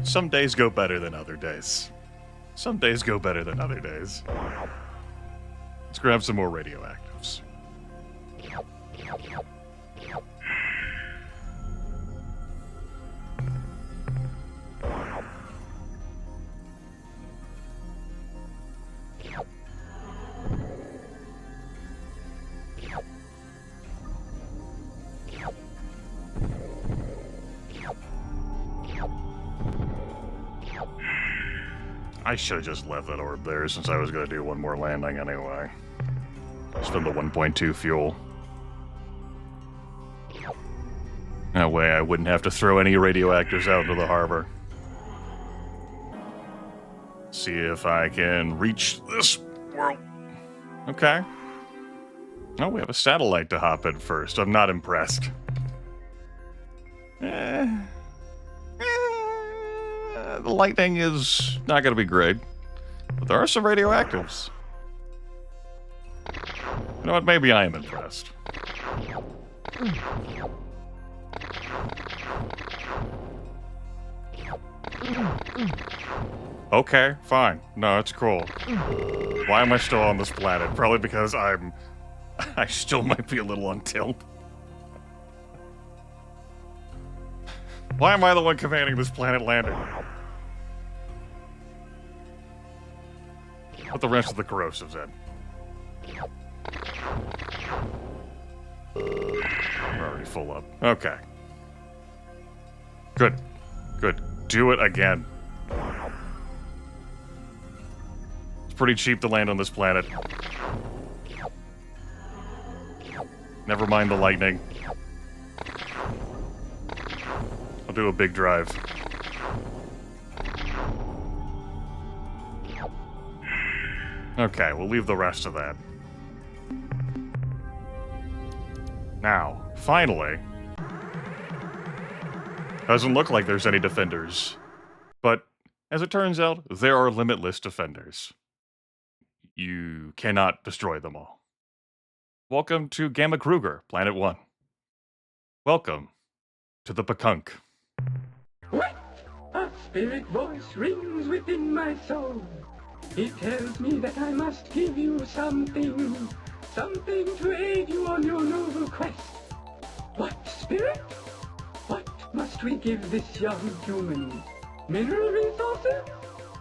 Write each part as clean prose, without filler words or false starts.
Some days go better than other days. Some days go better than other days. Let's grab some more radioactives. I should have just left that orb there since I was going to do one more landing anyway. Spend the 1.2 fuel. That way I wouldn't have to throw any radioactives out into the harbor. See if I can reach this world. Okay. Oh, we have a satellite to hop in first. I'm not impressed. The lightning is not going to be great. But there are some radioactives. You know what? Maybe I am impressed. Okay, fine. No, it's cool. Why am I still on this planet? Probably because I still might be a little on tilt. Why am I the one commanding this planet landing? Put the rest of the corrosives in. We're already full up. Okay. Good. Good. Do it again. It's pretty cheap to land on this planet. Never mind the lightning. I'll do a big drive. Okay, we'll leave the rest of that. Now, finally... Doesn't look like there's any defenders. But, as it turns out, there are limitless defenders. You cannot destroy them all. Welcome to Gamma Kruger, Planet 1. Welcome to the Pakunk. What? A spirit voice rings within my soul. It tells me that I must give you something to aid you on your noble quest. What, spirit? What must we give this young human? Mineral resources?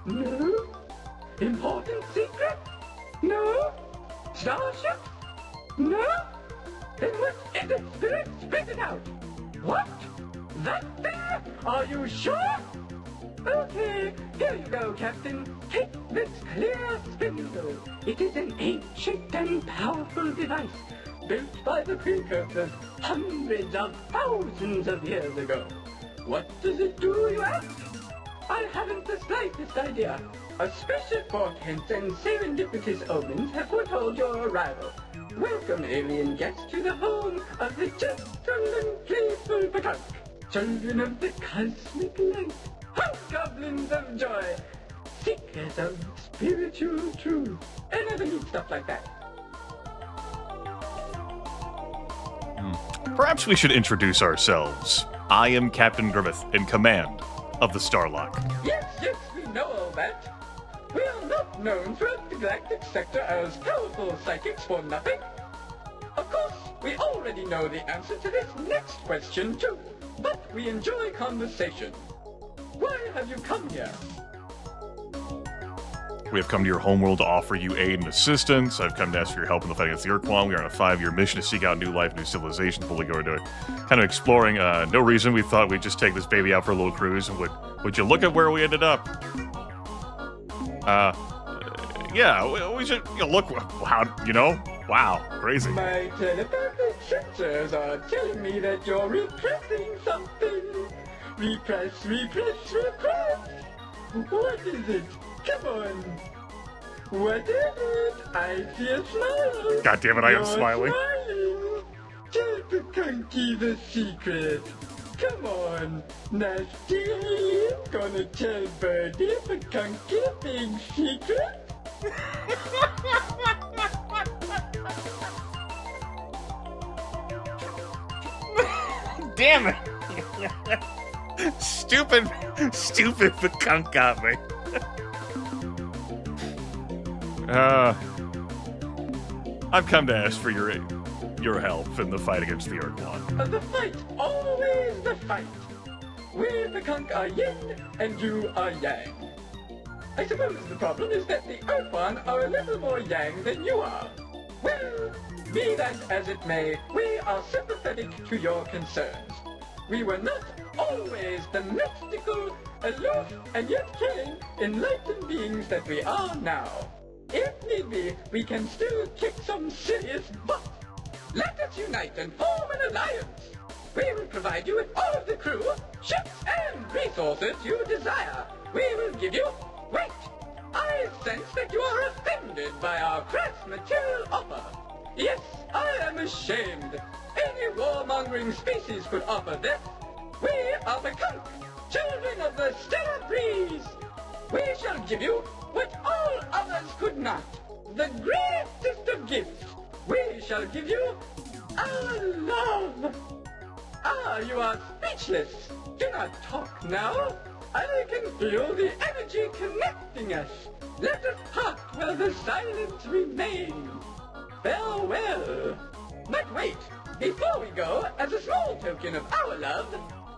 No. Important secret? No. Starship? No. Then what is it, spirit? Spit it out. What? That thing? Are you sure? Okay, here you go, Captain. Take this clear spindle. It is an ancient and powerful device, built by the precursors hundreds of thousands of years ago. What does it do, you ask? I haven't the slightest idea. Auspicious portents and serendipitous omens have foretold your arrival. Welcome, alien guest, to the home of the gentle and playful Pakunk, children of the cosmic light. Goblins of joy, seekers of spiritual truth, and other neat stuff like that. Perhaps we should introduce ourselves. I am Captain Grimith, in command of the Starlock. Yes, we know all that. We are not known throughout the galactic sector as powerful psychics for nothing. Of course, we already know the answer to this next question too, but we enjoy conversation. Why have you come here? We have come to your homeworld to offer you aid and assistance. I've come to ask for your help in the fight against the Ur-Quan. We are on a 5-year mission to seek out new life, new civilizations. We'll go into it. Kind of exploring. No reason. We thought we'd just take this baby out for a little cruise. And would you look at where we ended up? Yeah, we should look. How, wow, crazy. My telepathic sensors are telling me that you're repressing something. Repress. What is it? Come on. What is it? I see a smile. God damn it, I am smiling. Tell Pakunky the secret. Come on. Nasty alien gonna tell Birdie Pakunky a big secret? Damn it. Stupid Toucant got me. I've come to ask for your help in the fight against the Ur-Quan. The fight, always the fight. We the Kunk are yin and you are yang. I suppose the problem is that the Ur-Quan are a little more yang than you are. Well, be that as it may, we are sympathetic to your concerns. We were not always the mystical, aloof, and yet killing, enlightened beings that we are now. If need be, we can still kick some serious butt. Let us unite and form an alliance. We will provide you with all of the crew, ships, and resources you desire. We will give you... Wait! I sense that you are offended by our crass material offer. Yes, I am ashamed. Any warmongering species could offer this. We are the Kunk, children of the stellar breeze. We shall give you what all others could not. The greatest of gifts. We shall give you our love. Ah, you are speechless. Do not talk now. I can feel the energy connecting us. Let us part while the silence remains. Farewell. But wait, before we go, as a small token of our love,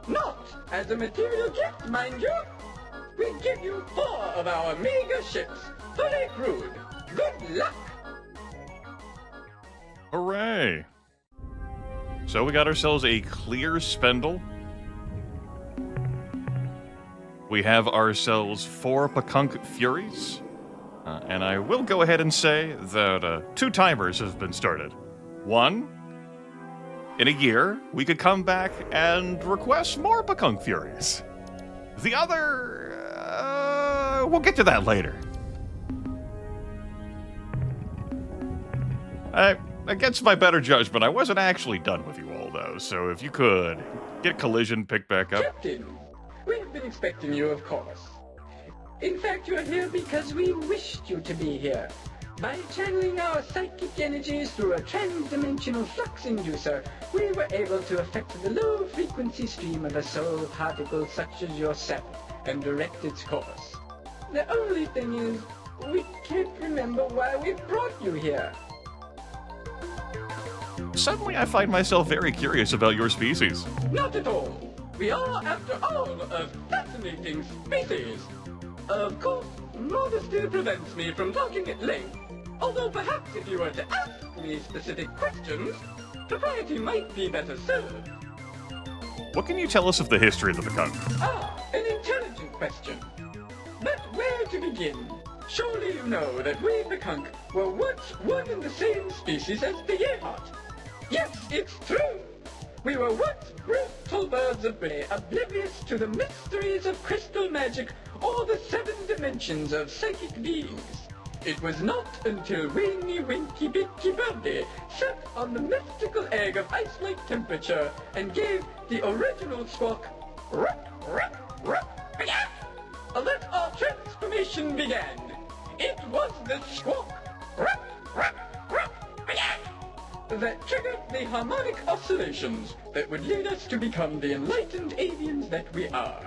not as a material gift, mind you, we give you 4 of our mega ships, fully crewed. Good luck! Hooray! So we got ourselves a clear spindle. We have ourselves 4 Pakunk Furies. And I will go ahead and say that 2 timers have been started. One, in a year, we could come back and request more Pakunk Furies. The other, we'll get to that later. Against my better judgment, I wasn't actually done with you all, though, so if you could get Collision picked back up. Captain, we've been expecting you, of course. In fact, you're here because we wished you to be here. By channeling our psychic energies through a trans-dimensional flux inducer, we were able to affect the low-frequency stream of a soul particle such as yourself and direct its course. The only thing is, we can't remember why we brought you here. Suddenly I find myself very curious about your species. Not at all. We are, after all, a fascinating species. Of course, modesty prevents me from talking at length, although perhaps if you were to ask me specific questions, propriety might be better served. What can you tell us of the history of the Pakunk? Ah, an intelligent question. But where to begin? Surely you know that we, the Kunk, were once one and the same species as the Yehot. Yes, it's true. We were once brutal birds of prey, oblivious to the mysteries of crystal magic or the 7 dimensions of psychic beings. It was not until Weeny Winky Binky Birdie sat on the mystical egg of ice-like temperature and gave the original Squawk, Rup-Rup-Rup-BGAK, that our transformation began. It was the Squawk, Rup-Rup-Rup-BGAK, that triggered the harmonic oscillations that would lead us to become the enlightened aliens that we are.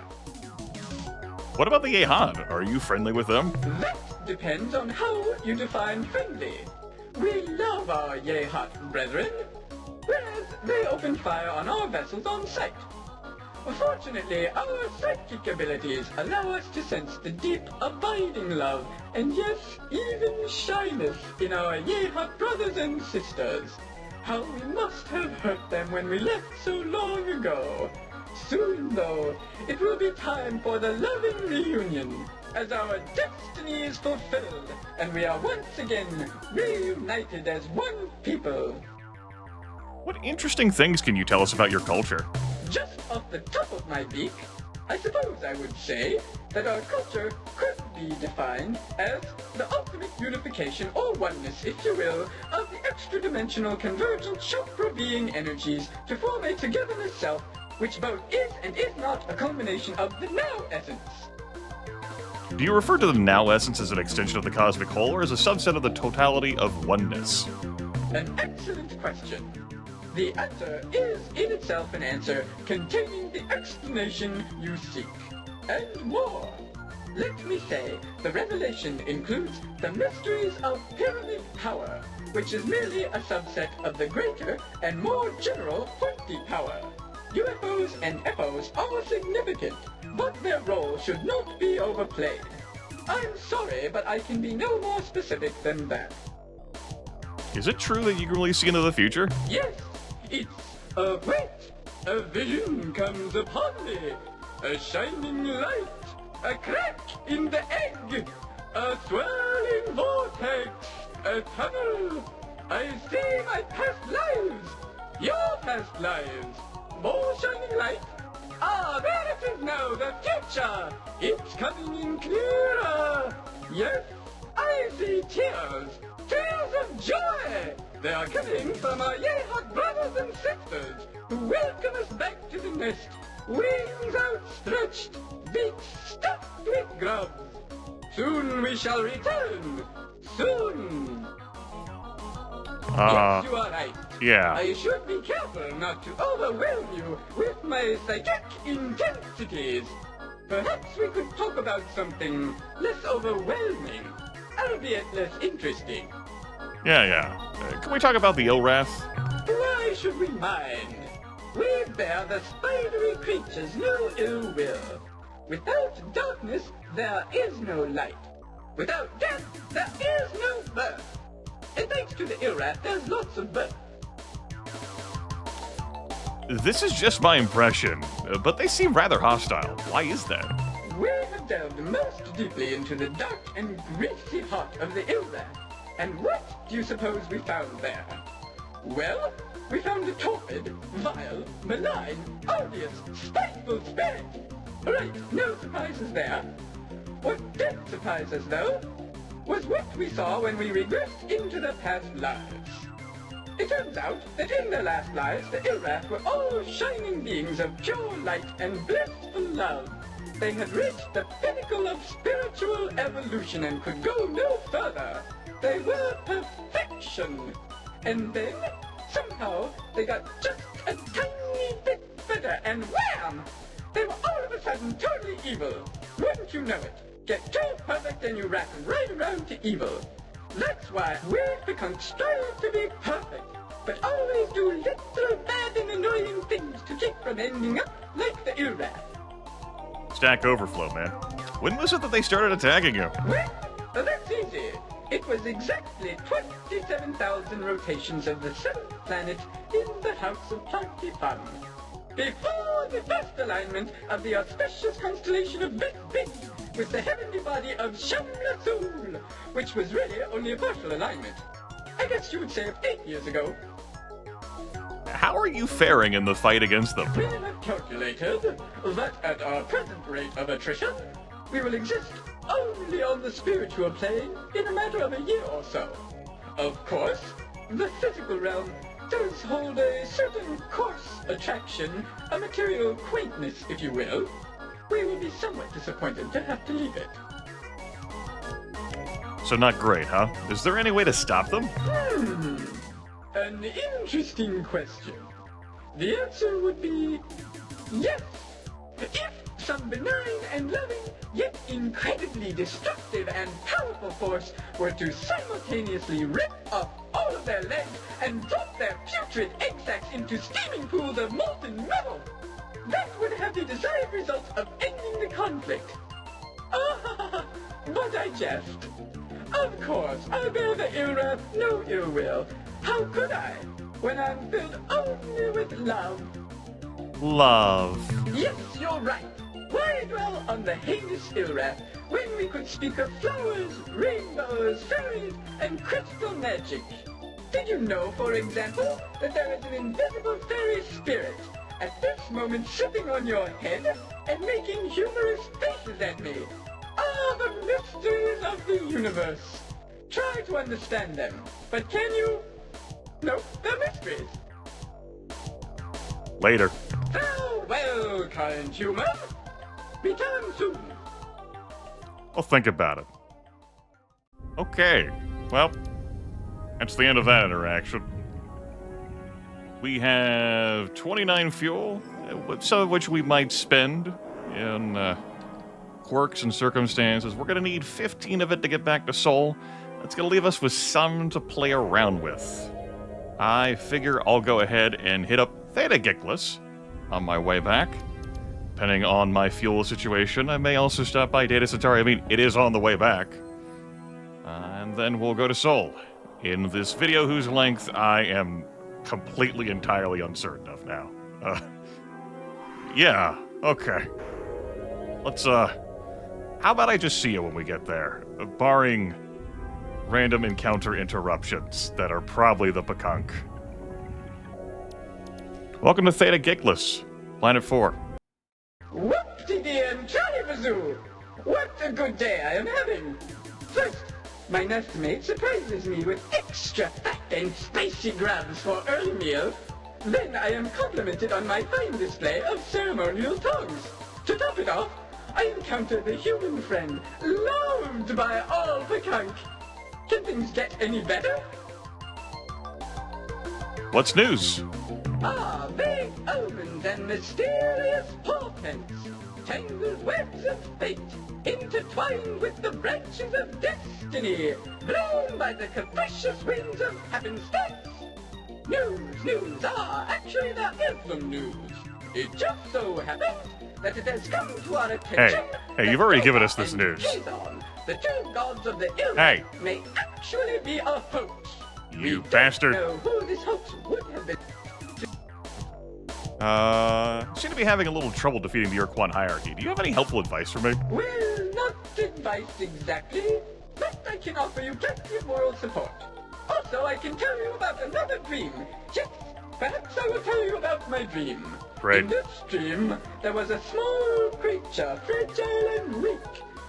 What about the Yehad? Are you friendly with them? That depends on how you define friendly. We love our Yehot brethren, whereas they open fire on our vessels on sight. Fortunately, our psychic abilities allow us to sense the deep, abiding love, and yes, even shyness in our Yehot brothers and sisters. How we must have hurt them when we left so long ago. Soon, though, it will be time for the loving reunion, as our destiny is fulfilled, and we are once again reunited as one people. What interesting things can you tell us about your culture? Just off the top of my beak, I suppose I would say that our culture could be defined as the ultimate unification or oneness, if you will, of the extra-dimensional convergent chakra being energies to form a togetherness self, which both is and is not a culmination of the now essence. Do you refer to the now essence as an extension of the cosmic whole, or as a subset of the totality of oneness? An excellent question. The answer is in itself an answer containing the explanation you seek, and more. Let me say, the revelation includes the mysteries of pyramid power, which is merely a subset of the greater and more general pointy power. UFOs and FOs are significant, but their role should not be overplayed. I'm sorry, but I can be no more specific than that. Is it true that you can really see into the future? Yes, it's wait! A vision comes upon me. A shining light. A crack in the egg. A swirling vortex. A tunnel. I see my past lives. Your past lives. More shining light. Ah, there it is now, the future. It's coming in clearer. Yes, I see tears. Tears of joy! They are coming from our Yehawk brothers and sisters who welcome us back to the nest, wings outstretched, beaks stuffed with grubs. Soon we shall return. Soon. Yes, you are right. Yeah. I should be careful not to overwhelm you with my psychic intensities. Perhaps we could talk about something less overwhelming, albeit less interesting. Yeah. Can we talk about the Ilrath? Why should we mind? We bear the spidery creatures no ill will. Without darkness, there is no light. Without death, there is no birth. And thanks to the Ilrath, there's lots of birth. This is just my impression, but they seem rather hostile. Why is that? We have delved most deeply into the dark and greasy heart of the Ilrath. And what do you suppose we found there? Well, we found a torpid, vile, malign, odious, spiteful spirit. Right, no surprises there. What did surprise us, though, was what we saw when we regressed into the past lives. It turns out that in their last lives, the Ilrath were all shining beings of pure light and blissful love. They had reached the pinnacle of spiritual evolution and could go no further. They were perfection. And then, somehow, they got just a tiny bit better, and wham! They were all of a sudden totally evil. Wouldn't you know it? Get too perfect and you wrap right around to evil. That's why we've become strive to be perfect, but always do little bad and annoying things to keep from ending up like the Ur-Rat. Stack Overflow, man. When was it that they started attacking you? Well, that's easy. It was exactly 27,000 rotations of the 7th planet in the House of Plenty Fun. Before the first alignment of the auspicious constellation of Big Big with the heavenly body of Shamlathul, which was really only a partial alignment. I guess you would say 8 years ago. How are you faring in the fight against them? We have calculated that at our present rate of attrition, we will exist only on the spiritual plane in a matter of a year or so. Of course, the physical realm does hold a certain coarse attraction, a material quaintness, if you will. We will be somewhat disappointed to have to leave it. So not great, huh? Is there any way to stop them? An interesting question. The answer would be yes. If some benign and loving, yet incredibly destructive and powerful force were to simultaneously rip off all of their legs and drop their putrid egg sacs into steaming pools of molten metal, that would have the desired result of ending the conflict. But I jest. Of course, I bear the Ur-Rat no ill will. How could I, when I'm filled only with love? Love. Yes, you're right. Why dwell on the heinous Ur-Rat when we could speak of flowers, rainbows, fairies, and crystal magic? Did you know, for example, that there is an invisible fairy spirit at this moment sitting on your head and making humorous faces at me? Ah, the mysteries of the universe. Try to understand them, but can you? No, they're mysteries. Later. Farewell, kind human. Return soon. I'll think about it. Okay. Well, that's the end of that interaction. We have 29 fuel, some of which we might spend in quirks and circumstances. We're going to need 15 of it to get back to Sol. That's going to leave us with some to play around with. I figure I'll go ahead and hit up Theta Gickless on my way back. Depending on my fuel situation, I may also stop by Data Centauri. I mean, it is on the way back. And then we'll go to Sol. In this video whose length I am completely, entirely uncertain of now. Yeah, okay. Let's, how about I just see you when we get there? Barring random encounter interruptions that are probably the Pekunk. Welcome to Theta Gickless, Planet 4. Whoop-de-dee and Charlie-Bazoo! What a good day I am having! First, my nestmate surprises me with extra fat and spicy grubs for early meal. Then I am complimented on my fine display of ceremonial tongues. To top it off, I encounter the human friend, loved by all Pekunk. Can things get any better? What's news? Vague omens and mysterious portents, tangled webs of fate, intertwined with the branches of destiny, blown by the capricious winds of happenstance. News, actually there is some news. It just so happens that it has come to our attention. Hey, you've already given us this news. Kazon, the two gods of the ill may actually be a hoax. You bastard. Know who this hoax would have been. Seem to be having a little trouble defeating the Ur-Quan hierarchy. Do you have any helpful advice for me? Well, not advice exactly, but I can offer you plenty of moral support. Also, I can tell you about another dream. Yes, perhaps I will tell you about my dream. Great. In this dream, there was a small creature, fragile and weak.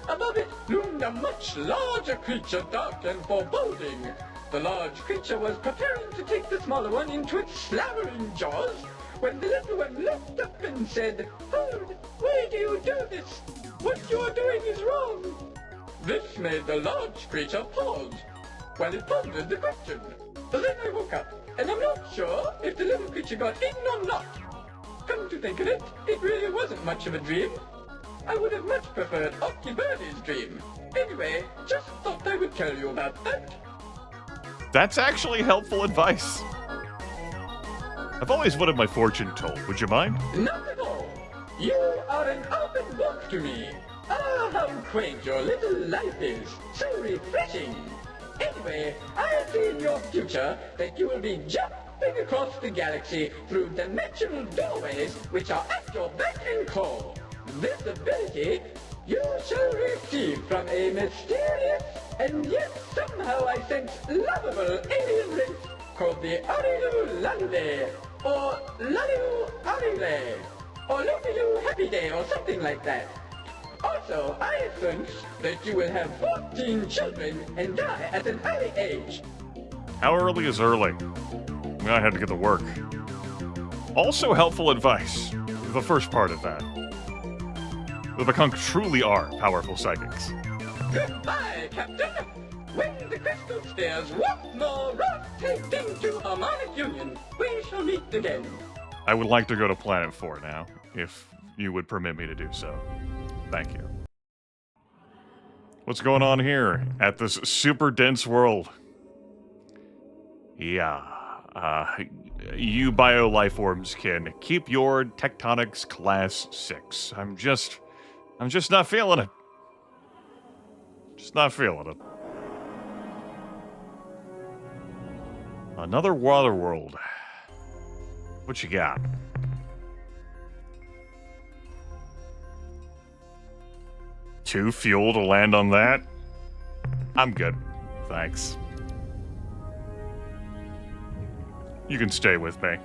Above it loomed a much larger creature, dark and foreboding. The large creature was preparing to take the smaller one into its slavering jaws, when the little one looked up and said, "Hold, why do you do this? What you are doing is wrong." This made the large creature pause, while it pondered the question. Then I woke up, and I'm not sure if the little creature got in or not. Come to think of it, it really wasn't much of a dream. I would have much preferred Octi Birdie's dream. Anyway, just thought I would tell you about that. That's actually helpful advice. I've always wanted my fortune told. Would you mind? Not at all. You are an open book to me. Ah, how quaint your little life is. So refreshing. Anyway, I see in your future that you will be jumping across the galaxy through dimensional doorways which are at your beck and call. This ability you shall receive from a mysterious and yet somehow I sense lovable alien race called the Arilu Lande, or Laliu Arile, or Lupilu Happy Day, or something like that. Also, I sense that you will have 14 children and die at an early age. How early is early? I had to get to work. Also helpful advice. The first part of that. The Pekunk truly are powerful psychics. Goodbye, Captain. When the crystal spheres once more rotate into harmonic union, we shall meet again. I would like to go to Planet 4 now, if you would permit me to do so. Thank you. What's going on here at this super dense world? Yeah, you bio life forms can keep your tectonics class 6. I'm just not feeling it. Just not feeling it. Another water world. What you got? Two fuel to land on that? I'm good. Thanks. You can stay with me.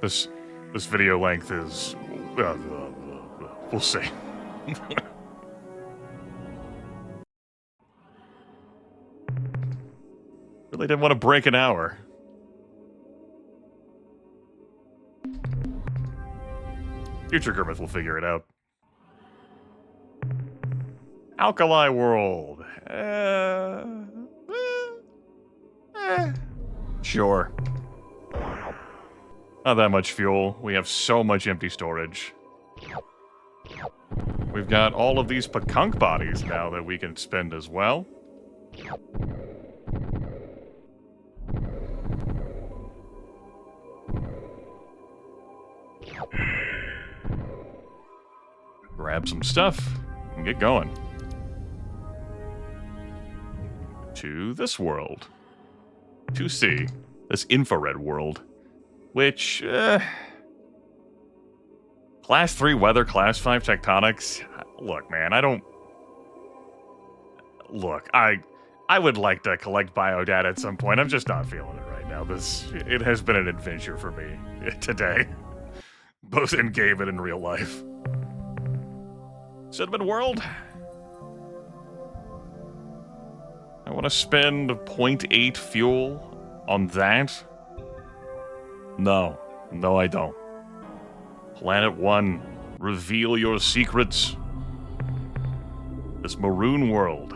This video length is... we'll see. Really didn't want to break an hour. Future Grimith will figure it out. Alkali World. Sure. Not that much fuel. We have so much empty storage. We've got all of these Pekunk bodies now that we can spend as well. Grab some stuff and get going. To this world. To see this infrared world. Which, Class 3 weather, Class 5 tectonics. Look, man, I don't... Look, I would like to collect biodata at some point. I'm just not feeling it right now. It has been an adventure for me today. Both in game and in real life. Cinnamon World. I want to spend 0.8 fuel on that. No, I don't. Planet 1, reveal your secrets. This maroon world.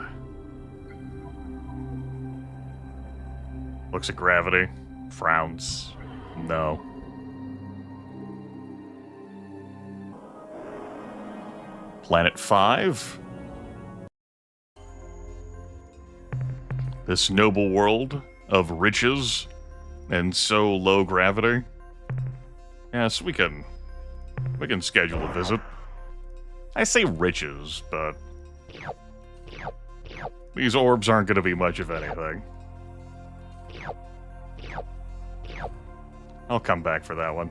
Looks at gravity, frowns. No. Planet 5. This noble world of riches and so low gravity. Yes, we can schedule a visit. I say riches, but these orbs aren't going to be much of anything. I'll come back for that one.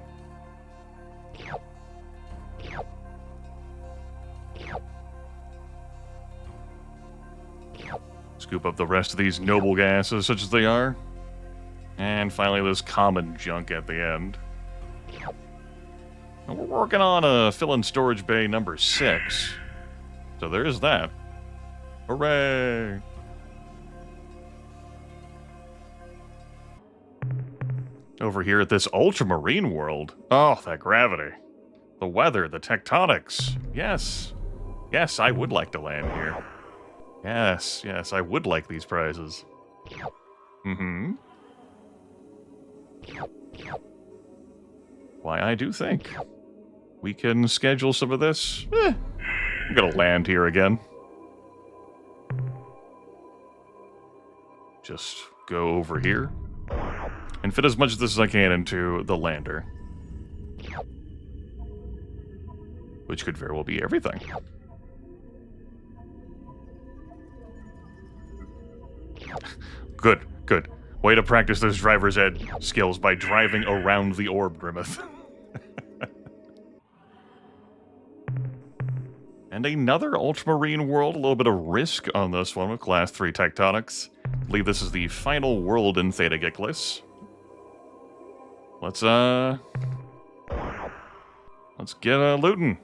Scoop up the rest of these noble gases, such as they are. And finally, this common junk at the end. And we're working on a fill-in storage bay number 6. So there is that. Hooray! Over here at this ultramarine world. Oh, that gravity. The weather, the tectonics. Yes. Yes, I would like to land here. Yes, I would like these prizes. Mm-hmm. Why, I do think we can schedule some of this. I'm gonna land here again. Just go over here and fit as much of this as I can into the lander. Which could very well be everything. Good. Way to practice those driver's ed skills by driving around the orb, Grimith. And another ultramarine world, a little bit of risk on this one with Class 3 tectonics. I believe this is the final world in Theta Gickless. Let's get looting.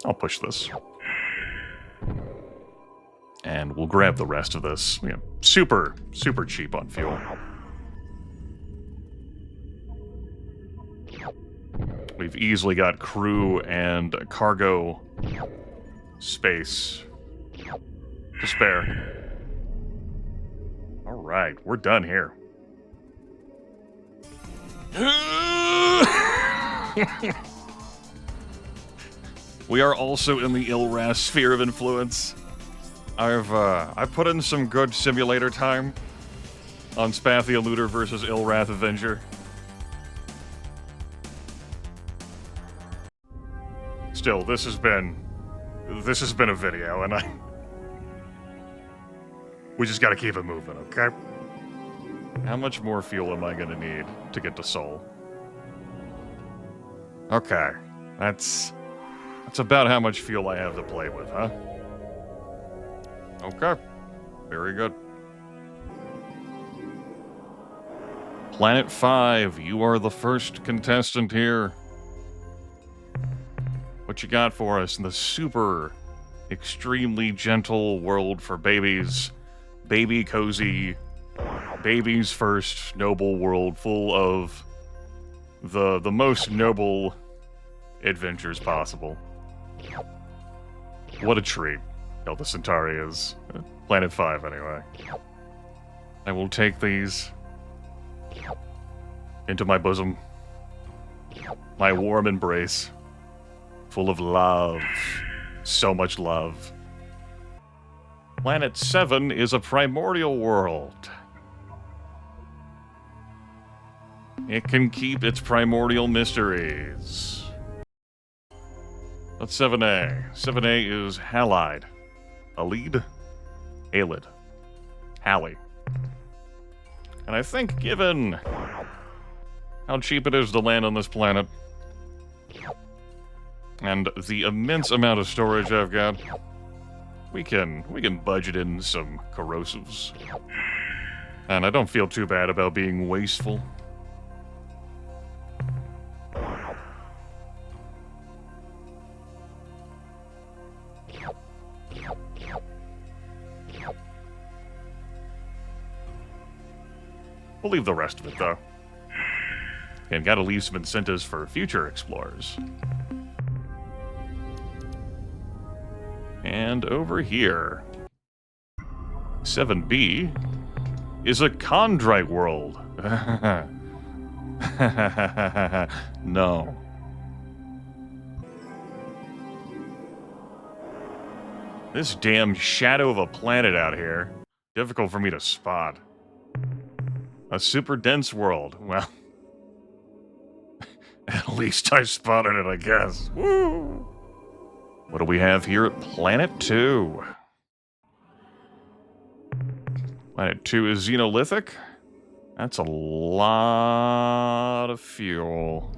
I'll push this. And we'll grab the rest of this. You know, super cheap on fuel. We've easily got crew and cargo space to spare. Alright, we're done here. We are also in the Ilras sphere of influence. I've put in some good simulator time on Spathia Looter versus Ilrath Avenger. Still, this has been a video, and we just gotta keep it moving, okay? How much more fuel am I gonna need to get to Sol? Okay, that's about how much fuel I have to play with, huh? Okay, very good. Planet 5, you are the first contestant here. What you got for us in the super, extremely gentle world for babies? Baby cozy, babies first noble world full of the most noble adventures possible. What a treat. hell the Centauri is. Planet 5, anyway. I will take these into my bosom. My warm embrace. Full of love. So much love. Planet 7 is a primordial world. It can keep its primordial mysteries. That's 7A. 7A is Halide. Halide? Halid. Hallie. And I think given how cheap it is to land on this planet, and the immense amount of storage I've got, we can budget in some corrosives. And I don't feel too bad about being wasteful. We'll leave the rest of it, though. And gotta leave some incentives for future explorers. And over here, 7B is a chondrite world. No. This damn shadow of a planet out here. Difficult for me to spot. A super dense world. Well, at least I spotted it, I guess. Woo! What do we have here at Planet 2? Planet 2 is Xenolithic. That's a lot of fuel.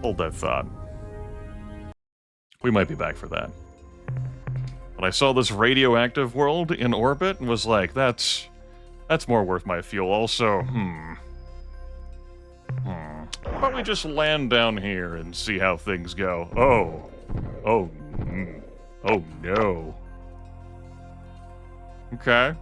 Hold that thought. We might be back for that. But I saw this radioactive world in orbit and was like, that's more worth my fuel. Also, How about we just land down here and see how things go? Oh no. Okay.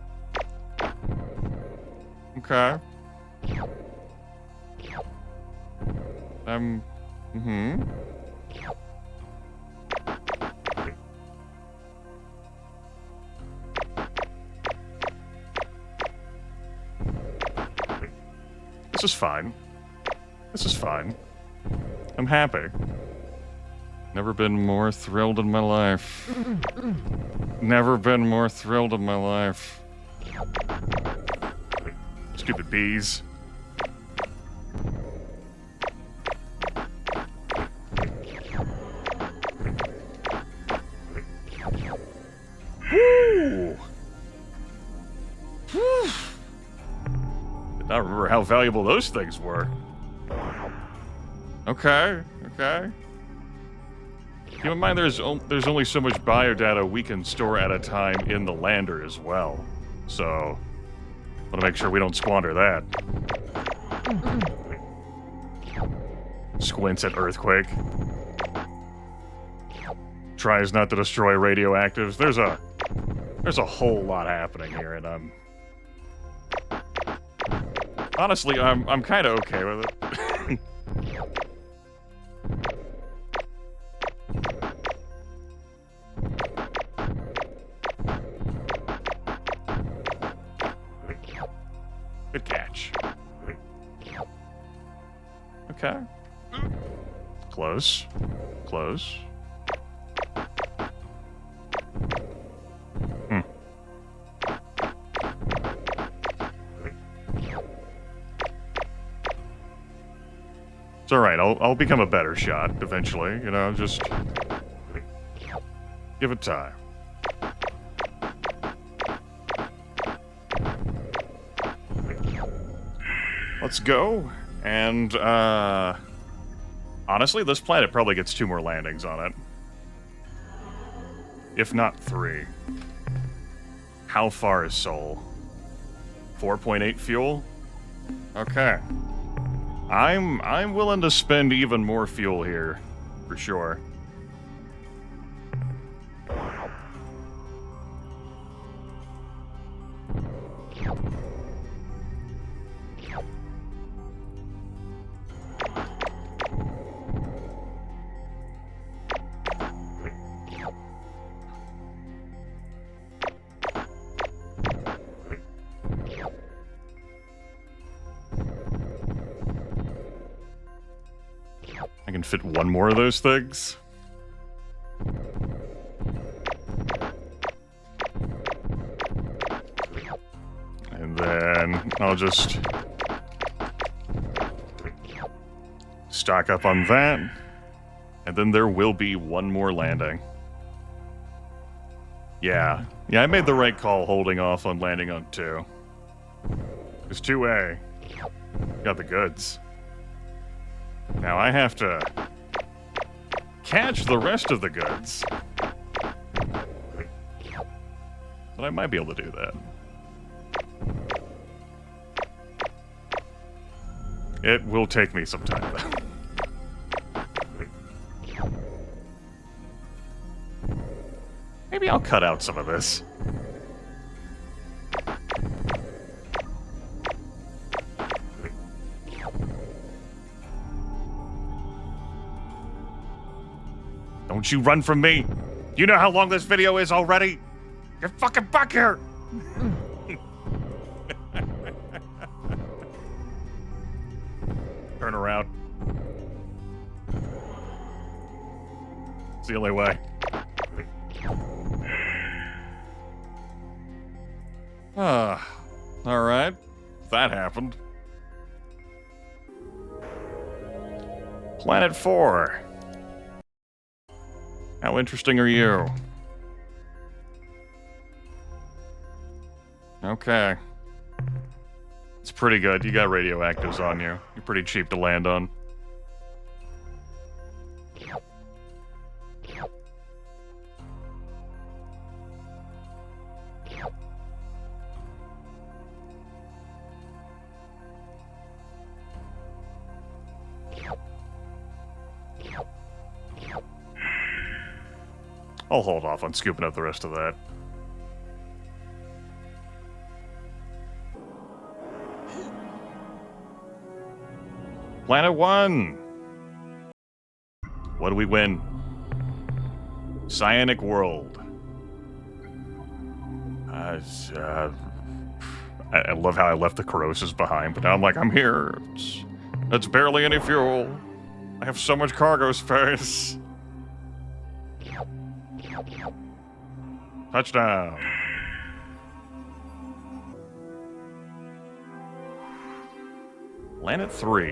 This is fine. This is fine. I'm happy. Never been more thrilled in my life. Never been more thrilled in my life. Stupid bees. Woo! Whew. Did not remember how valuable those things were. Okay. Keep in mind, there's only so much biodata we can store at a time in the lander as well. So, want to make sure we don't squander that. Squints at Earthquake. Tries not to destroy radioactives. There's a whole lot happening here, and honestly, I'm kind of okay with it. Good catch. Okay. Close. It's alright, I'll become a better shot eventually, you know, just give it time. Let's go, and, honestly, this planet probably gets 2 more landings on it. If not 3. How far is Sol? 4.8 fuel? Okay. I'm willing to spend even more fuel here, for sure. can fit one more of those things. And then I'll just stock up on that. And then there will be one more landing. Yeah, I made the right call holding off on landing on 2. Because 2A got the goods. Now I have to catch the rest of the goods. But I might be able to do that. It will take me some time, though. Maybe I'll cut out some of this. Don't you run from me! You know how long this video is already? Get fucking back here! Turn around. It's the only way. Alright. That happened. Planet 4. How interesting are you? Okay. It's pretty good. You got radioactives on you. You're pretty cheap to land on. I'll hold off on scooping up the rest of that. Planet 1! What do we win? Cyanic World. I love how I left the corrosives behind, but now I'm like, I'm here. It's barely any fuel. I have so much cargo space. Touchdown. Planet 3.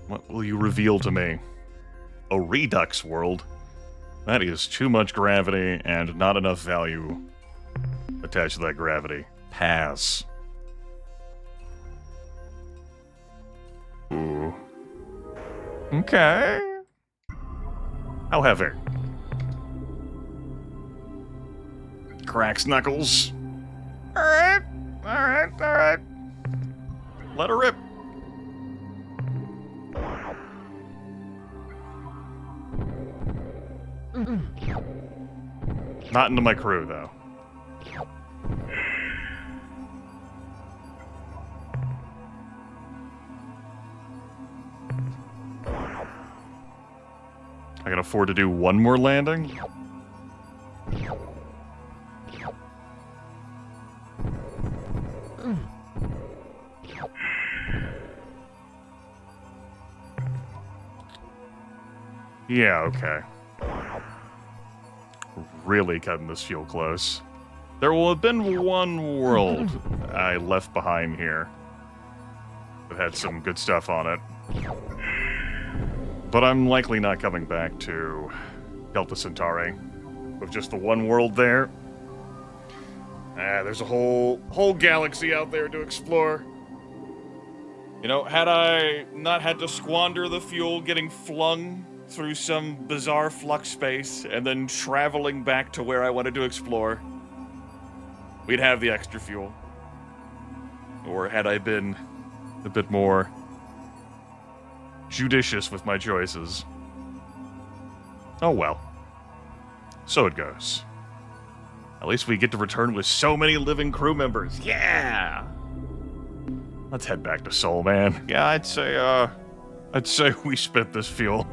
What will you reveal to me? A redux world? That is too much gravity and not enough value attached to that gravity. Pass. Ooh. Okay. How heavy? Cracks knuckles. Alright. Let her rip. Not into my crew, though. I can afford to do one more landing? Yeah, okay. Really cutting this fuel close. There will have been one world I left behind here that had some good stuff on it. But I'm likely not coming back to Delta Centauri with just the one world there. There's a whole galaxy out there to explore. You know, had I not had to squander the fuel getting flung through some bizarre flux space and then traveling back to where I wanted to explore, we'd have the extra fuel. Or had I been a bit more judicious with my choices. Oh well. So it goes. At least we get to return with so many living crew members. Yeah! Let's head back to Sol, man. Yeah, I'd say we spent this fuel.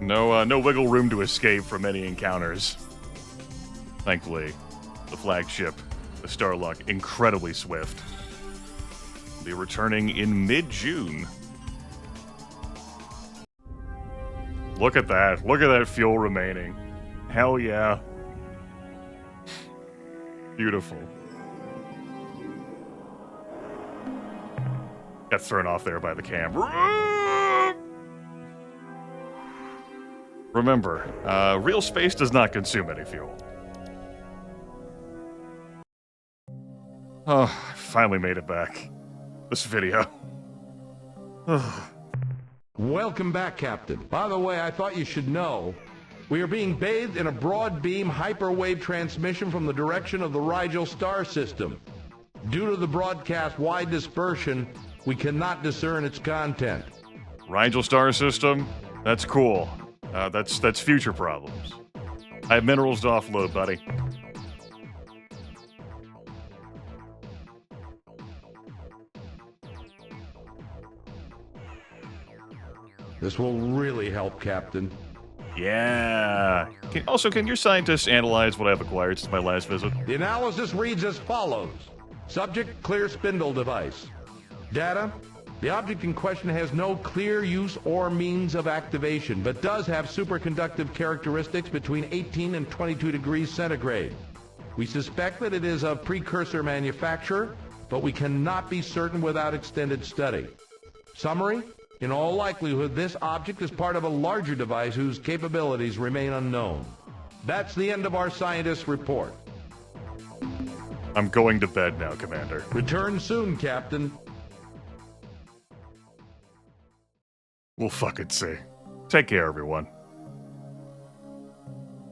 No wiggle room to escape from any encounters. Thankfully, the flagship, the Starlock, incredibly swift. They're returning in mid-June. Look at that. Look at that fuel remaining. Hell yeah. Beautiful. Got thrown off there by the camera. Remember, real space does not consume any fuel. Oh, I finally made it back. This video. Welcome back, Captain. By the way, I thought you should know, we are being bathed in a broad beam hyperwave transmission from the direction of the Rigel star system. Due to the broadcast wide dispersion, we cannot discern its content. Rigel star system? That's cool. That's future problems. I have minerals to offload, buddy. This will really help, Captain. Yeah. Can your scientists analyze what I've acquired since my last visit? The analysis reads as follows. Subject, clear spindle device. Data, the object in question has no clear use or means of activation, but does have superconductive characteristics between 18 and 22 degrees centigrade. We suspect that it is of precursor manufacture, but we cannot be certain without extended study. Summary, in all likelihood, this object is part of a larger device whose capabilities remain unknown. That's the end of our scientist's report. I'm going to bed now, Commander. Return soon, Captain. We'll fucking see. Take care, everyone.